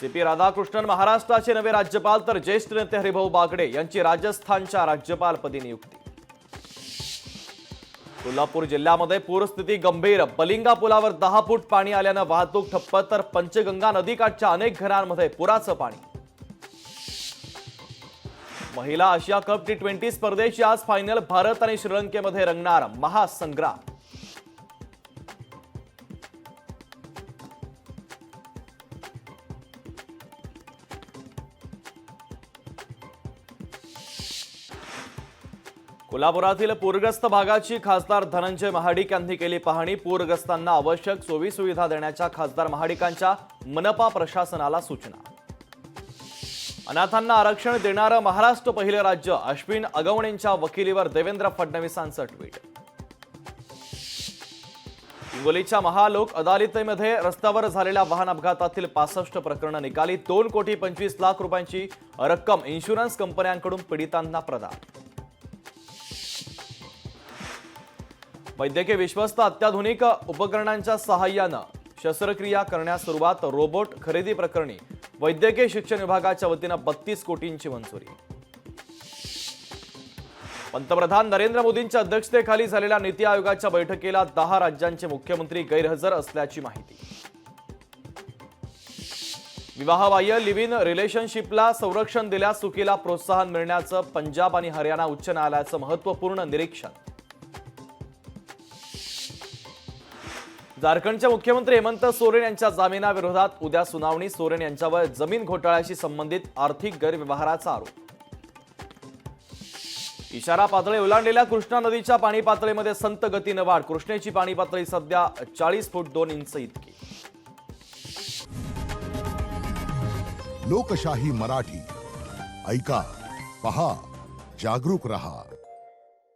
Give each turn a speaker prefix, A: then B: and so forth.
A: CP Radhakrishnan महाराष्ट्राचे नवे राज्यपाल तर ज्येष्ठ नेते हरिभाऊ बागडे यांची राजस्थानच्या राज्यपालपदी नियुक्ती। कोल्हापूर जिल्ह्यामध्ये पूरस्थिती गंभीर। बलिंगा पुलावर 10 फूट पाणी आल्याने वाहतूक ठप्प तर पंचगंगा नदीकाठच्या अनेक घरांमध्ये पुराचं पाणी। महिला आशिया कप T20 स्पर्धेची आज फायनल। भारत आणि श्रीलंकेमध्ये रंगणार महासंग्राम। कोल्हापुरातील पूरग्रस्त भागाची खासदार धनंजय महाडिक यांनी केली पाहणी। पूरग्रस्तांना आवश्यक सोयी सुविधा देण्याच्या खासदार महाडिकांच्या मनपा प्रशासनाला सूचना। अनाथांना आरक्षण देणारं महाराष्ट्र पहिलं राज्य। अश्विन अगवणेंच्या वकिलीवर देवेंद्र फडणवीसांचं ट्विट। हिंगोलीच्या महालोक अदालतीमध्ये रस्त्यावर झालेल्या वाहन अपघातातील 65 प्रकरणं निकाली। 2,25,00,000 रुपयांची रक्कम इन्शुरन्स कंपन्यांकडून पीडितांना प्रदान। वैद्यकीय विश्वस्त अत्याधुनिक उपकरणांच्या सहाय्याने शस्त्रक्रिया करण्यास सुरुवात। रोबोट खरेदी प्रकरणी वैद्यकीय शिक्षण विभागाच्या वतीने 32 कोटींची मंजुरी। पंतप्रधान नरेंद्र मोदींच्या अध्यक्षतेखाली झालेल्या नीती आयोगाच्या बैठकीला 10 राज्यांचे मुख्यमंत्री गैरहजर असल्याची माहिती। विवाहबाह्य लिव्ह इन रिलेशनशिपला संरक्षण दिल्यास चुकीला प्रोत्साहन मिळण्याचं पंजाब आणि हरियाणा उच्च न्यायालयाचं महत्त्वपूर्ण निरीक्षण। झारखंडचे मुख्यमंत्री हेमंत सोरेन यांच्या जामिनाविरोधात उद्या सुनावणी। सोरेन यांच्यावर जमीन घोटाळ्याशी संबंधित आर्थिक गैरव्यवहाराचा आरोप। इशारा पातळी ओलांडलेल्या कृष्णा नदीच्या पाणी पातळीमध्ये संत गतीने वाढ। कृष्णेची पाणी पातळी सध्या 40 फूट 2 इंच इतकी।
B: लोकशाही मराठी ऐका, पहा, जागरूक रहा।